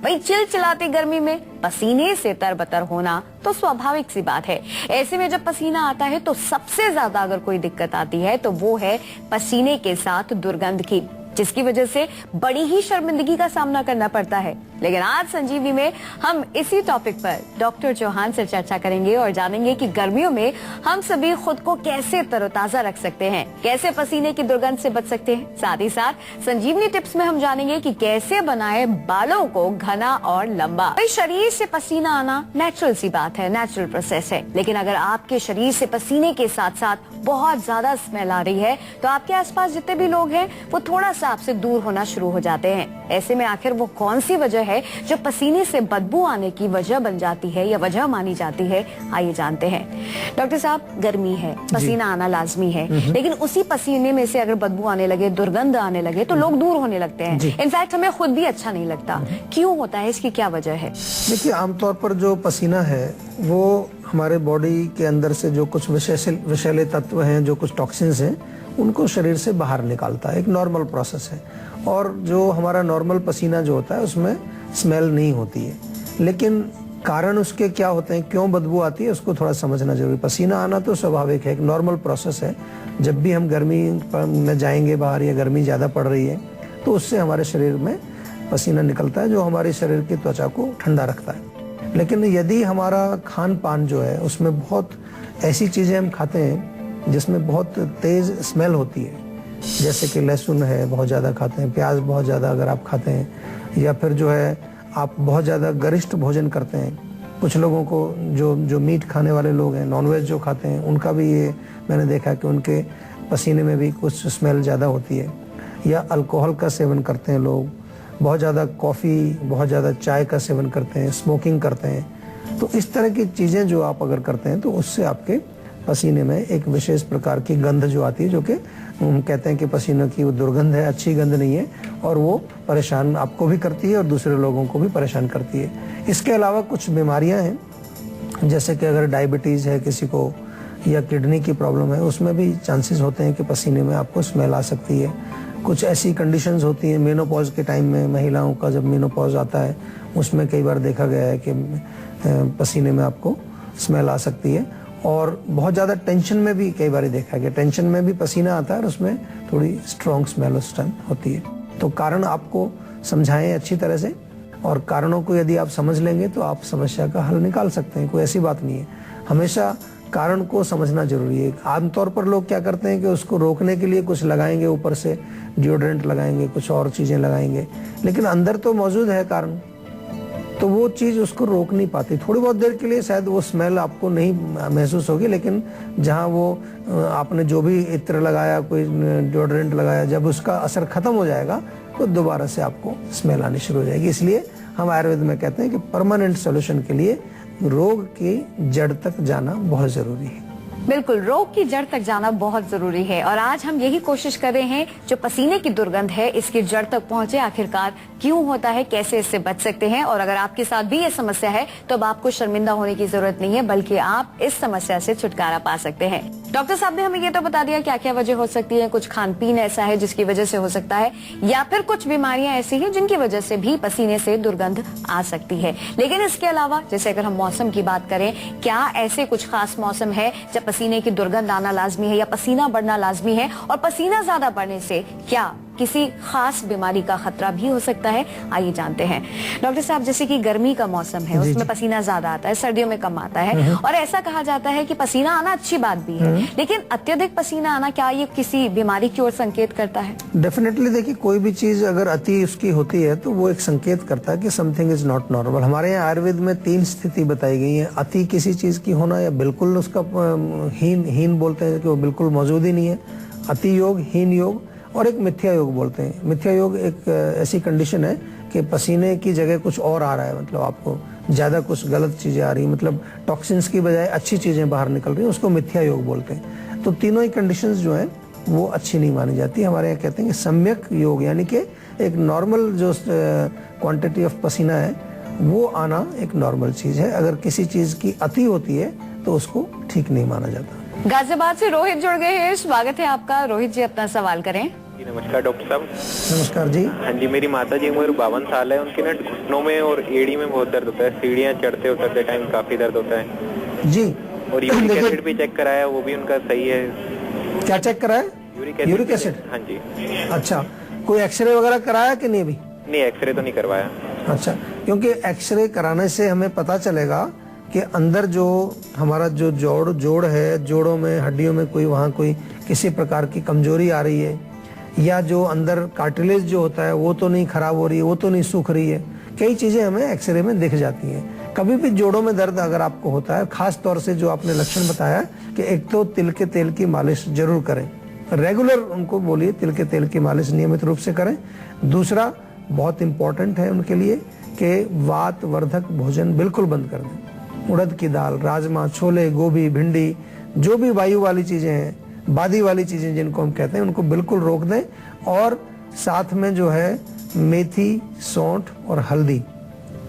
वही चिलचिलाती गर्मी में पसीने से तरबतर होना तो स्वाभाविक सी बात है। ऐसे में जब पसीना आता है तो सबसे ज्यादा अगर कोई दिक्कत आती है तो वो है पसीने के साथ दुर्गंध की, जिसकी वजह से बड़ी ही शर्मिंदगी का सामना करना पड़ता है। लेकिन आज संजीवनी में हम इसी टॉपिक पर डॉक्टर चौहान से चर्चा करेंगे और जानेंगे कि गर्मियों में हम सभी खुद को कैसे तरोताजा रख सकते हैं, कैसे पसीने की दुर्गंध से बच सकते हैं। साथ ही साथ संजीवनी टिप्स में हम जानेंगे कि कैसे बनाए बालों को घना और लंबा। भाई शरीर से पसीना आना नेचुरल सी बात है, नेचुरल प्रोसेस है, लेकिन अगर आपके शरीर से पसीने के साथ साथ बहुत ज्यादा स्मेल आ रही है तो आपके आसपास जितने भी लोग हैं वो थोड़ा सा आपसे दूर होना शुरू हो जाते हैं। ऐसे में आखिर वो कौन सी वजह है जो पसीने से बदबू आने की वजह बन जाती है या वजह मानी जाती है, आइए जानते हैं। डॉक्टर साहब, गर्मी है, पसीना आना लाजमी है, लेकिन उसी पसीने में से अगर बदबू आने लगे, दुर्गंध आने लगे तो लोग दूर होने लगते हैं। इनफैक्ट हमें खुद भी अच्छा नहीं लगता। क्यों होता है, इसकी क्या वजह है? देखिए, आमतौर पर जो पसीना है वो हमारे बॉडी के अंदर से जो कुछ विषैले तत्व हैं, जो कुछ टॉक्सिन्स हैं, उनको शरीर से बाहर निकालता है। एक नॉर्मल प्रोसेस है। और जो हमारा नॉर्मल पसीना जो होता है उसमें स्मेल नहीं होती है, लेकिन कारण उसके क्या होते हैं, क्यों बदबू आती है, उसको थोड़ा समझना जरूरी। पसीना आना तो स्वाभाविक है, एक नॉर्मल प्रोसेस है। जब भी हम गर्मी में जाएंगे बाहर या गर्मी ज़्यादा पड़ रही है तो उससे हमारे शरीर में पसीना निकलता है, जो हमारे शरीर की त्वचा को ठंडा रखता है। लेकिन यदि हमारा खान पान जो है उसमें बहुत ऐसी चीज़ें हम खाते हैं जिसमें बहुत तेज़ स्मेल होती है, जैसे कि लहसुन है, बहुत ज़्यादा खाते हैं, प्याज बहुत ज़्यादा अगर आप खाते हैं, या फिर जो है आप बहुत ज़्यादा गरिष्ठ भोजन करते हैं। कुछ लोगों को जो मीट खाने वाले लोग हैं, नॉनवेज जो खाते हैं, उनका भी ये मैंने देखा कि उनके पसीने में भी कुछ स्मेल ज़्यादा होती है। या अल्कोहल का सेवन करते हैं लोग, बहुत ज़्यादा कॉफ़ी, बहुत ज़्यादा चाय का सेवन करते हैं, स्मोकिंग करते हैं। तो इस तरह की चीज़ें जो आप अगर करते हैं तो उससे आपके पसीने में एक विशेष प्रकार की गंध जो आती है, जो कि हम कहते हैं कि पसीने की वो दुर्गंध है, अच्छी गंध नहीं है, और वो परेशान आपको भी करती है और दूसरे लोगों को भी परेशान करती है। इसके अलावा कुछ बीमारियां हैं, जैसे कि अगर डायबिटीज़ है किसी को या किडनी की प्रॉब्लम है, उसमें भी चांसेस होते हैं कि पसीने में आपको स्मेल आ सकती है। कुछ ऐसी कंडीशंस होती हैं मेनोपॉज के टाइम में, महिलाओं का जब मेनोपॉज आता है उसमें कई बार देखा गया है कि पसीने में आपको स्मेल आ सकती है। और बहुत ज़्यादा टेंशन में भी कई बार देखा गया, टेंशन में भी पसीना आता है और उसमें थोड़ी स्ट्रॉन्ग स्मेल उस टाइम होती है। तो कारण आपको समझाएं अच्छी तरह से, और कारणों को यदि आप समझ लेंगे तो आप समस्या का हल निकाल सकते हैं। कोई ऐसी बात नहीं है, हमेशा कारण को समझना जरूरी है। आमतौर पर लोग क्या करते हैं कि उसको रोकने के लिए कुछ लगाएंगे, ऊपर से डिओड्रेंट लगाएंगे, कुछ और चीज़ें लगाएंगे, लेकिन अंदर तो मौजूद है कारण, तो वो चीज़ उसको रोक नहीं पाती। थोड़ी बहुत देर के लिए शायद वो स्मेल आपको नहीं महसूस होगी, लेकिन जहाँ वो आपने जो भी इत्र लगाया, कोई डिओड्रेंट लगाया, जब उसका असर खत्म हो जाएगा तो दोबारा से आपको स्मेल आनी शुरू हो जाएगी। इसलिए हम आयुर्वेद में कहते हैं कि परमानेंट सोल्यूशन के लिए रोग की जड़ तक जाना बहुत जरूरी है। बिल्कुल, रोग की जड़ तक जाना बहुत जरूरी है, और आज हम यही कोशिश कर रहे हैं जो पसीने की दुर्गंध है इसकी जड़ तक पहुंचे, आखिरकार क्यों होता है, कैसे इससे बच सकते हैं। और अगर आपके साथ भी ये समस्या है तो अब आपको शर्मिंदा होने की जरूरत नहीं है, बल्कि आप इस समस्या से छुटकारा पा सकते हैं। डॉक्टर साहब ने हमें ये तो बता दिया क्या क्या वजह हो सकती है, कुछ खान पीन ऐसा है जिसकी वजह से हो सकता है, या फिर कुछ बीमारियां ऐसी हैं जिनकी वजह से भी पसीने से दुर्गंध आ सकती है। लेकिन इसके अलावा जैसे अगर हम मौसम की बात करें, क्या ऐसे कुछ खास मौसम है जब पसीने की दुर्गंध आना लाजमी है या पसीना बढ़ना लाजमी है, और पसीना ज्यादा बढ़ने से क्या किसी खास बीमारी का खतरा भी हो सकता है, आइए जानते हैं। डॉक्टर साहब, जैसे कि गर्मी का मौसम है उसमें पसीना ज्यादा आता है, सर्दियों में कम आता है, और ऐसा कहा जाता है कि पसीना आना अच्छी बात भी है, लेकिन अत्यधिक पसीना आना क्या ये किसी बीमारी की ओर संकेत करता है? डेफिनेटली, देखिए, कोई भी चीज अगर अति उसकी होती है तो वो एक संकेत करता है कि समथिंग इज नॉट नॉर्मल। हमारे यहाँ आयुर्वेद में 3 स्थिति बताई गई है, अति किसी चीज की होना, या बिल्कुल उसका हीन बोलते हैं कि वो बिल्कुल मौजूद ही नहीं है, अति योग, हीन योग, और एक मिथ्या योग बोलते हैं। मिथ्या योग एक ऐसी कंडीशन है कि पसीने की जगह कुछ और आ रहा है, मतलब आपको ज़्यादा कुछ गलत चीज़ें आ रही हैं, मतलब टॉक्सिन्स की बजाय अच्छी चीज़ें बाहर निकल रही हैं, उसको मिथ्या योग बोलते हैं। तो तीनों ही कंडीशंस जो हैं वो अच्छी नहीं मानी जाती। हमारे यहाँ कहते हैं कि सम्यक योग, यानी कि एक नॉर्मल जो क्वांटिटी ऑफ पसीना है वो आना एक नॉर्मल चीज़ है। अगर किसी चीज़ की अति होती है तो उसको ठीक नहीं माना जाता। गाजियाबाद से रोहित जुड़ गए हैं, स्वागत है आपका। रोहित जी, अपना सवाल करें। जी नमस्कार डॉक्टर साहब। नमस्कार जी। हाँ जी, मेरी माता जी उम्र 52 साल है। उनके ना घुटनों में और एड़ी में बहुत दर्द होता है। सीढ़ियाँ चढ़ते उतरते टाइम काफी दर्द होता है जी। और यूरिक एसिड भी चेक कराया, वो भी उनका सही है। क्या चेक कराया? Uric acid. हाँ जी। अच्छा, कोई एक्सरे वगैरह कराया कि नहीं अभी? नहीं, एक्सरे तो नहीं करवाया। अच्छा, क्योंकि एक्सरे कराने से हमें पता चलेगा कि अंदर जो हमारा जो जोड़ है, जोड़ों में, हड्डियों में वहाँ कोई किसी प्रकार की कमजोरी आ रही है, या जो अंदर कार्टिलेज जो होता है वो तो नहीं खराब हो रही है, वो तो नहीं सूख रही है। कई चीजें हमें एक्सरे में दिख जाती हैं। कभी भी जोड़ों में दर्द अगर आपको होता है, खास तौर से जो आपने लक्षण बताया कि एक तो तिल के तेल की मालिश जरूर करें, रेगुलर उनको बोलिए तिल के तेल की मालिश नियमित रूप से करें। दूसरा बहुत इंपॉर्टेंट है उनके लिए कि वात वर्धक भोजन बिल्कुल बंद कर दें। उड़द की दाल, राजमा, छोले, गोभी, भिंडी, जो भी वायु वाली चीजें हैं, बादी वाली चीजें जिनको हम कहते हैं, उनको बिल्कुल रोक दें। और साथ में जो है मेथी, सौंठ और हल्दी,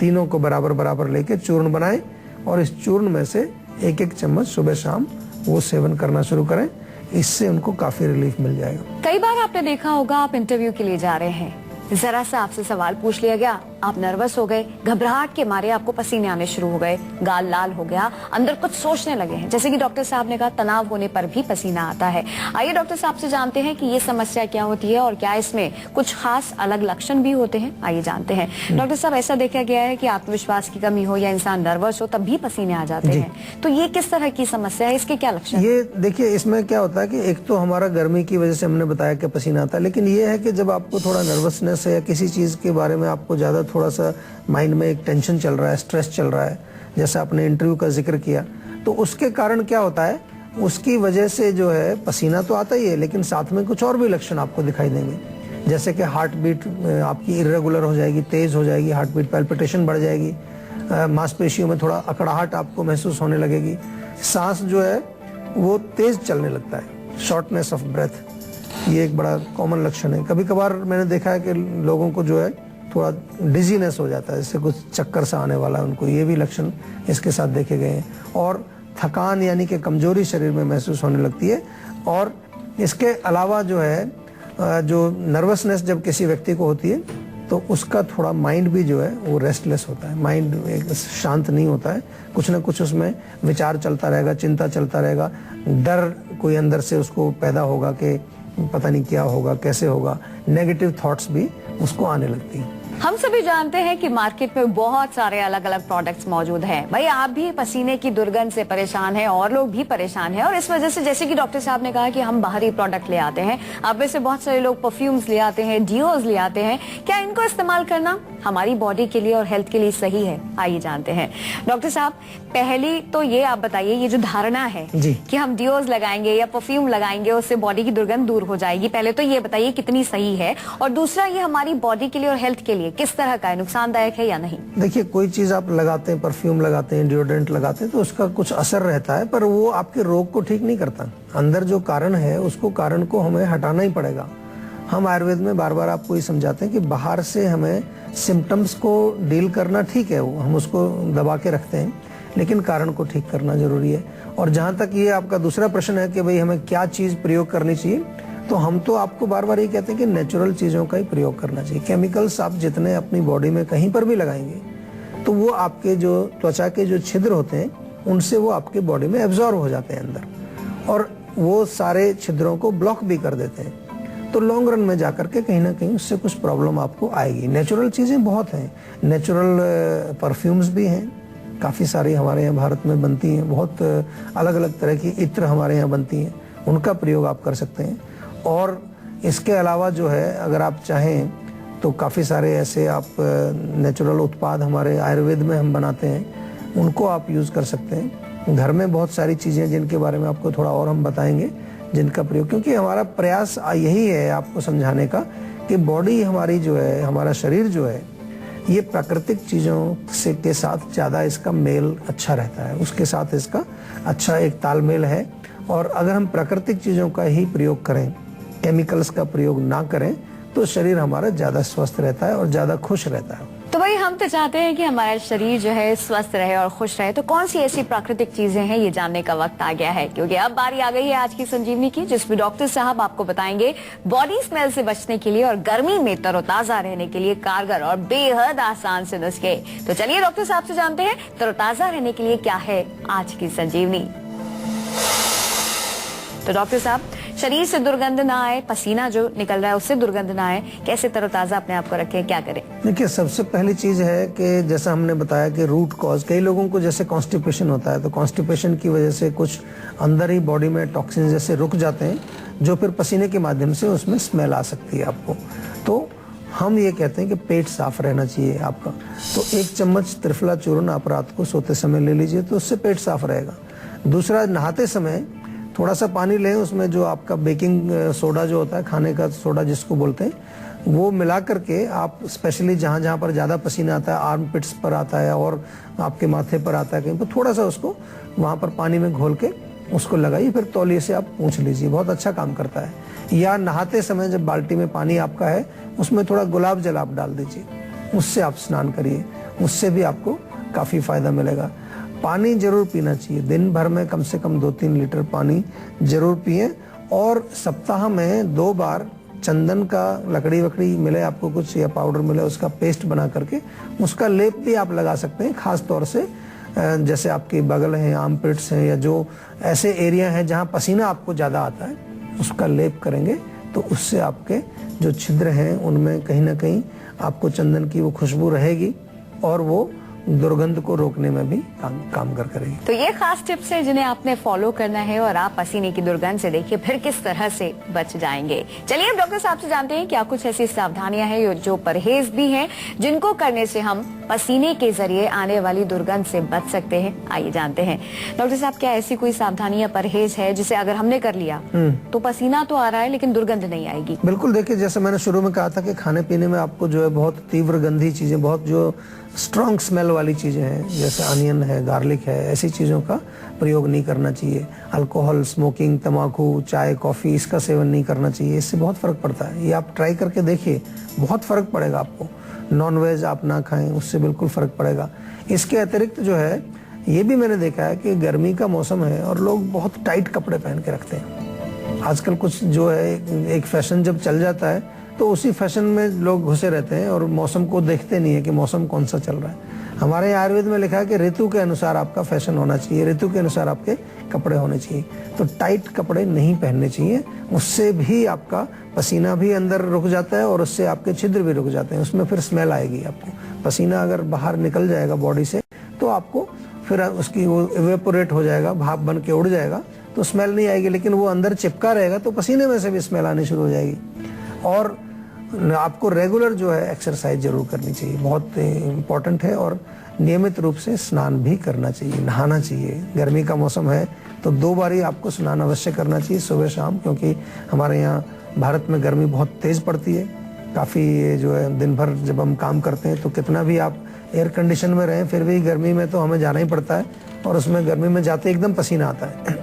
तीनों को बराबर बराबर लेके चूर्ण बनाएं और इस चूर्ण में से एक एक चम्मच सुबह शाम वो सेवन करना शुरू करें। इससे उनको काफी रिलीफ मिल जाएगा। कई बार आपने देखा होगा, आप इंटरव्यू के लिए जा रहे हैं, जरा सा आपसे सवाल पूछ लिया गया, आप नर्वस हो गए, घबराहट के मारे आपको पसीने आने शुरू हो गए, गाल लाल हो गया, अंदर कुछ सोचने लगे हैं। जैसे कि डॉक्टर साहब ने कहा, तनाव होने पर भी पसीना आता है। आइए डॉक्टर साहब से जानते हैं कि ये समस्या क्या होती है और क्या इसमें कुछ खास अलग लक्षण भी होते हैं। आइए जानते हैं। डॉक्टर साहब, ऐसा देखा गया है कि आत्मविश्वास की कमी हो या इंसान नर्वस हो तब भी पसीने आ जाते हैं, तो ये किस तरह की समस्या है, इसके क्या लक्षण? ये देखिए, इसमें क्या होता है कि एक तो हमारा गर्मी की वजह से हमने बताया कि पसीना आता है, लेकिन ये है कि जब आपको थोड़ा नर्वसनेस है या किसी चीज के बारे में आपको ज्यादा थोड़ा सा माइंड में एक टेंशन चल रहा है, स्ट्रेस चल रहा है, जैसा आपने इंटरव्यू का जिक्र किया, तो उसके कारण क्या होता है, उसकी वजह से जो है पसीना तो आता ही है, लेकिन साथ में कुछ और भी लक्षण आपको दिखाई देंगे। जैसे कि हार्ट बीट आपकी इरेगुलर हो जाएगी, तेज हो जाएगी, हार्ट बीट पैल्पिटेशन बढ़ जाएगी, मांसपेशियों में थोड़ा अकड़ाहट आपको महसूस होने लगेगी, सांस जो है वो तेज चलने लगता है, शॉर्टनेस ऑफ ब्रेथ, ये एक बड़ा कॉमन लक्षण है। कभी कभार मैंने देखा है कि लोगों को जो है थोड़ा डिजीनेस हो जाता है, जैसे कुछ चक्कर सा आने वाला है उनको, ये भी लक्षण इसके साथ देखे गए हैं। और थकान यानी कि कमजोरी शरीर में महसूस होने लगती है। और इसके अलावा जो है जो नर्वसनेस जब किसी व्यक्ति को होती है तो उसका थोड़ा माइंड भी जो है वो रेस्टलेस होता है, माइंड एक शांत नहीं होता है, कुछ ना कुछ उसमें विचार चलता रहेगा, चिंता चलता रहेगा, डर कोई अंदर से उसको पैदा होगा कि पता नहीं क्या होगा, कैसे होगा, नेगेटिव थॉट्स भी उसको आने लगती है। हम सभी जानते हैं कि मार्केट में बहुत सारे अलग अलग प्रोडक्ट्स मौजूद हैं। भाई, आप भी पसीने की दुर्गंध से परेशान हैं और लोग भी परेशान हैं, और इस वजह से जैसे कि डॉक्टर साहब ने कहा कि हम बाहरी प्रोडक्ट ले आते हैं, आप में से बहुत सारे लोग परफ्यूम्स ले आते हैं, डिओज ले आते हैं। क्या इनको इस्तेमाल करना हमारी बॉडी के लिए और हेल्थ के लिए सही है? आइए जानते हैं। डॉक्टर साहब, पहली तो ये आप बताइए, ये जो धारणा है कि हम डिओज लगाएंगे या परफ्यूम लगाएंगे उससे बॉडी की दुर्गंध दूर हो जाएगी, पहले तो ये बताइए कितनी सही है, और दूसरा ये हमारी बॉडी के लिए और हेल्थ के लिए किस तरह का है, नुकसानदायक है या नहीं? देखिए, कोई चीज आप लगाते हैं, परफ्यूम लगाते हैं, डिओड्रेंट लगाते हैं, तो उसका कुछ असर रहता है, पर वो आपके रोग को ठीक नहीं करता। अंदर जो कारण है उसको कारण को हमें हटाना ही पड़ेगा। हम आयुर्वेद में बार बार आपको ये समझाते हैं कि बाहर से हमें सिम्टम्स को डील करना ठीक है, वो हम उसको दबा के रखते हैं, लेकिन कारण को ठीक करना जरूरी है। और जहां तक ये आपका दूसरा प्रश्न है कि भाई हमें क्या चीज प्रयोग करनी चाहिए, तो हम तो आपको बार बार ये कहते हैं कि नेचुरल चीजों का ही प्रयोग करना चाहिए। केमिकल्स आप जितने अपनी बॉडी में कहीं पर भी लगाएंगे तो वो आपके जो त्वचा के जो छिद्र होते हैं उनसे वो आपके बॉडी में एब्जॉर्ब हो जाते हैं अंदर, और वो सारे छिद्रों को ब्लॉक भी कर देते हैं। तो लॉन्ग रन में जाकर के कहीं ना कहीं उससे कुछ प्रॉब्लम आपको आएगी। नेचुरल चीजें बहुत हैं, नेचुरल परफ्यूम्स भी हैं, काफी सारी हमारे यहाँ भारत में बनती हैं, बहुत अलग अलग तरह की इत्र हमारे यहाँ बनती हैं, उनका प्रयोग आप कर सकते हैं। और इसके अलावा जो है, अगर आप चाहें तो काफ़ी सारे ऐसे आप नेचुरल उत्पाद हमारे आयुर्वेद में हम बनाते हैं, उनको आप यूज़ कर सकते हैं। घर में बहुत सारी चीज़ें जिनके बारे में आपको थोड़ा और हम बताएंगे, जिनका प्रयोग, क्योंकि हमारा प्रयास यही है आपको समझाने का कि बॉडी हमारी जो है, हमारा शरीर जो है, ये प्राकृतिक चीज़ों से के साथ ज़्यादा इसका मेल अच्छा रहता है, उसके साथ इसका अच्छा एक तालमेल है। और अगर हम प्राकृतिक चीज़ों का ही प्रयोग करें, केमिकल्स का प्रयोग ना करें, तो शरीर हमारा ज़्यादा स्वस्थ रहता है और ज़्यादा खुश रहता है। तो भाई हम तो चाहते हैं कि हमारा शरीर जो है स्वस्थ रहे और खुश रहे, तो कौन सी ऐसी प्राकृतिक चीजें हैं ये जानने का वक्त आ गया है, क्योंकि अब बारी आ गई है आज की संजीवनी की, जिसमें डॉक्टर साहब आपको बताएंगे बॉडी स्मेल से बचने के लिए और गर्मी में तरोताजा रहने के लिए कारगर और बेहद आसान से नुस्खे। तो चलिए डॉक्टर साहब से जानते हैं तरोताजा रहने के लिए क्या है आज की संजीवनी। तो डॉक्टर साहब, शरीर से दुर्गंध ना आए, पसीना जो निकल रहा है उससे दुर्गंध ना आए, कैसे तरोताजा अपने आप को रखें, क्या करें? देखिए, सबसे पहली चीज है कि जैसा हमने बताया कि रूट कॉज, कई लोगों को जैसे कॉन्स्टिपेशन होता है, तो कॉन्स्टिपेशन की वजह से कुछ अंदर ही बॉडी में टॉक्सिन जैसे रुक जाते हैं, जो फिर पसीने के माध्यम से उसमें स्मेल आ सकती है आपको। तो हम ये कहते हैं कि पेट साफ रहना चाहिए आपका। तो 1 चम्मच त्रिफला चूर्ण आप रात को सोते समय ले लीजिए, तो उससे पेट साफ रहेगा। दूसरा, नहाते समय थोड़ा सा पानी लें, उसमें जो आपका बेकिंग सोडा जो होता है, खाने का सोडा जिसको बोलते हैं, वो मिला करके आप स्पेशली जहाँ जहाँ पर ज़्यादा पसीना आता है, आर्म पिट्स पर आता है और आपके माथे पर आता है कहीं पर, थोड़ा सा उसको वहाँ पर पानी में घोल के उसको लगाइए, फिर तौलिए से आप पोंछ लीजिए, बहुत अच्छा काम करता है। या नहाते समय जब बाल्टी में पानी आपका है, उसमें थोड़ा गुलाब जल आप डाल दीजिए, उससे आप स्नान करिए, उससे भी आपको काफ़ी फायदा मिलेगा। पानी जरूर पीना चाहिए, दिन भर में कम से कम 2-3 लीटर पानी जरूर पिए, और सप्ताह में 2 बार चंदन का लकड़ी वकड़ी मिले आपको कुछ या पाउडर मिले, उसका पेस्ट बना करके उसका लेप भी आप लगा सकते हैं। खास तौर से जैसे आपके बगल हैं, आर्मपिट्स हैं, या जो ऐसे एरिया हैं जहां पसीना आपको ज़्यादा आता है, उसका लेप करेंगे तो उससे आपके जो छिद्र हैं उनमें कहीं ना कहीं आपको चंदन की वो खुशबू रहेगी और वो दुर्गंध को रोकने में भी काम करेगी। तो ये खास टिप्स है जिन्हें आपने फॉलो करना है और आप पसीने की दुर्गंध से देखिए फिर किस तरह से बच जाएंगे। चलिए अब डॉक्टर साहब से जानते हैं क्या कुछ ऐसी सावधानियां हैं जो परहेज भी हैं जिनको करने से हम पसीने के जरिए आने वाली दुर्गंध से बच सकते हैं। आइए जानते हैं डॉक्टर साहब, क्या ऐसी कोई सावधानी या परहेज है जिसे अगर हमने कर लिया तो पसीना तो आ रहा है लेकिन दुर्गंध नहीं आएगी? बिल्कुल, देखिए जैसे मैंने शुरू में कहा था कि खाने पीने में आपको जो है बहुत तीव्र गंधी चीजें, बहुत जो स्ट्रॉन्ग स्मेल वाली चीजें हैं, जैसे अनियन है, गार्लिक है, ऐसी चीजों का प्रयोग नहीं करना चाहिए। अल्कोहल, स्मोकिंग, तंबाकू, चाय, कॉफी, इसका सेवन नहीं करना चाहिए, इससे बहुत फर्क पड़ता है। ये आप ट्राई करके देखिए, बहुत फर्क पड़ेगा आपको। नॉनवेज आप ना खाएं, उससे बिल्कुल फर्क पड़ेगा। इसके अतिरिक्त जो है, ये भी मैंने देखा है कि गर्मी का मौसम है और लोग बहुत टाइट कपड़े पहन के रखते हैं। आजकल कुछ जो है एक फैशन जब चल जाता है तो उसी फैशन में लोग घुसे रहते हैं और मौसम को देखते नहीं है कि मौसम कौन सा चल रहा है। हमारे आयुर्वेद में लिखा है कि ऋतु के अनुसार आपका फैशन होना चाहिए, ऋतु के अनुसार आपके कपड़े होने चाहिए। तो टाइट कपड़े नहीं पहनने चाहिए, उससे भी आपका पसीना भी अंदर रुक जाता है और उससे आपके छिद्र भी रुक जाते हैं, उसमें फिर स्मेल आएगी आपको। पसीना अगर बाहर निकल जाएगा बॉडी से तो आपको फिर उसकी वो इवेपोरेट हो जाएगा, भाप बन के उड़ जाएगा, तो स्मेल नहीं आएगी। लेकिन वो अंदर चिपका रहेगा तो पसीने में से भी स्मेल आनी शुरू हो जाएगी। और आपको रेगुलर जो है एक्सरसाइज जरूर करनी चाहिए, बहुत इम्पोर्टेंट है। और नियमित रूप से स्नान भी करना चाहिए, नहाना चाहिए। गर्मी का मौसम है तो 2 बार ही आपको स्नान अवश्य करना चाहिए, सुबह शाम, क्योंकि हमारे यहाँ भारत में गर्मी बहुत तेज पड़ती है। काफ़ी जो है दिन भर जब हम काम करते हैं तो कितना भी आप एयर कंडीशन में रहें, फिर भी गर्मी में तो हमें जाना ही पड़ता है, और उसमें गर्मी में जाते एकदम पसीना आता है।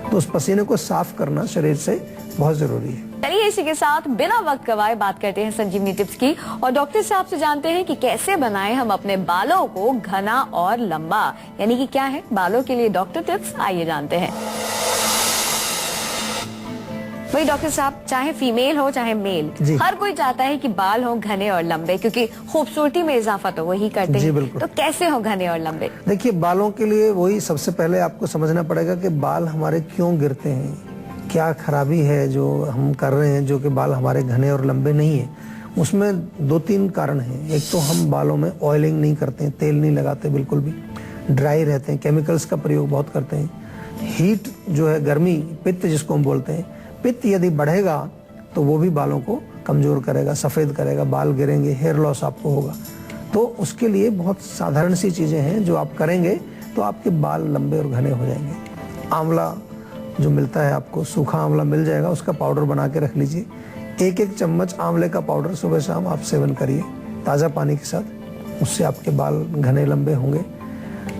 तो उस पसीने को साफ करना शरीर से बहुत जरूरी है। चलिए इसी के साथ बिना वक्त गवाए बात करते हैं संजीवनी टिप्स की, और डॉक्टर साहब से जानते हैं कि कैसे बनाएं हम अपने बालों को घना और लंबा, यानी कि क्या है बालों के लिए डॉक्टर टिप्स। आइए जानते हैं। वही डॉक्टर साहब, चाहे फीमेल हो चाहे मेल, हर कोई चाहता है कि बाल हो घने और लंबे, क्योंकि खूबसूरती में इजाफा तो वही करते हैं। तो कैसे हो घने और लंबे? देखिए, बालों के लिए वही सबसे पहले आपको समझना पड़ेगा कि बाल हमारे क्यों गिरते हैं, क्या खराबी है जो हम कर रहे हैं जो कि बाल हमारे घने और लंबे नहीं है। उसमें 2-3 कारण हैं। एक तो हम बालों में ऑयलिंग नहीं करते हैं, तेल नहीं लगाते बिल्कुल भी, ड्राई रहते हैं, केमिकल्स का प्रयोग बहुत करते हैं। हीट जो है, गर्मी, पित्त जिसको हम बोलते हैं, पित्त यदि बढ़ेगा तो वो भी बालों को कमजोर करेगा, सफेद करेगा, बाल गिरेंगे, हेयर लॉस आपको होगा। तो उसके लिए बहुत साधारण सी चीजें हैं जो आप करेंगे तो आपके बाल लंबे और घने हो जाएंगे। आंवला जो मिलता है आपको, सूखा आंवला मिल जाएगा, उसका पाउडर बना के रख लीजिए। 1-1 चम्मच आंवले का पाउडर सुबह शाम आप सेवन करिए ताज़ा पानी के साथ, उससे आपके बाल घने लंबे होंगे।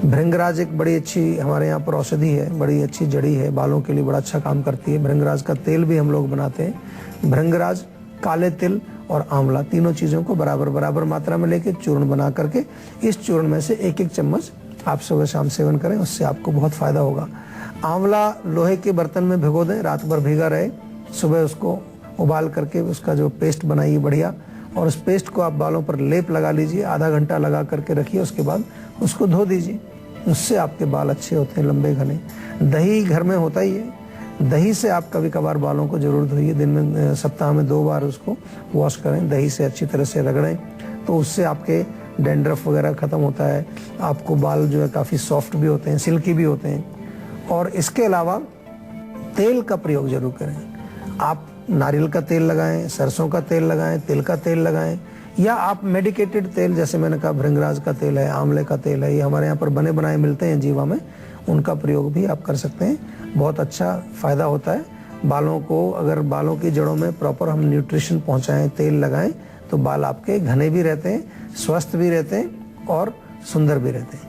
भृंगराज एक बड़ी अच्छी हमारे यहाँ पर औषधि है, बड़ी अच्छी जड़ी है, बालों के लिए बड़ा अच्छा काम करती है। भृंगराज का तेल भी हम लोग बनाते हैं। भृंगराज काले तिल और आंवला, तीनों चीजों को बराबर बराबर मात्रा में लेके चूर्ण बना करके इस चूर्ण में से एक एक चम्मच आप सुबह शाम सेवन करें, उससे आपको बहुत फायदा होगा। आंवला लोहे के बर्तन में भिगो दें, रात भर भीगा रहे, सुबह उसको उबाल करके उसका जो पेस्ट बनाइए बढ़िया, और उस पेस्ट को आप बालों पर लेप लगा लीजिए, आधा घंटा लगा करके रखिए, उसके बाद उसको धो दीजिए। उससे आपके बाल अच्छे होते हैं, लंबे घने। दही घर में होता ही है, दही से आप कभी कभार बालों को जरूर धोइए, दिन में सप्ताह में 2 बार उसको वॉश करें, दही से अच्छी तरह से रगड़ें, तो उससे आपके डैंड्रफ वगैरह खत्म होता है, आपको बाल जो है काफ़ी सॉफ्ट भी होते हैं, सिल्की भी होते हैं। और इसके अलावा तेल का प्रयोग जरूर करें। आप नारियल का तेल लगाएं, सरसों का तेल लगाएं, तिल का तेल लगाएं, या आप मेडिकेटेड तेल जैसे मैंने कहा भृंगराज का तेल है, आंवले का तेल है, ये हमारे यहाँ पर बने बनाए मिलते हैं जीवा में, उनका प्रयोग भी आप कर सकते हैं। बहुत अच्छा फायदा होता है बालों को। अगर बालों की जड़ों में प्रॉपर हम न्यूट्रिशन पहुंचाएं, तेल लगाएं, तो बाल आपके घने भी रहते हैं, स्वस्थ भी रहते हैं और सुंदर भी रहते हैं।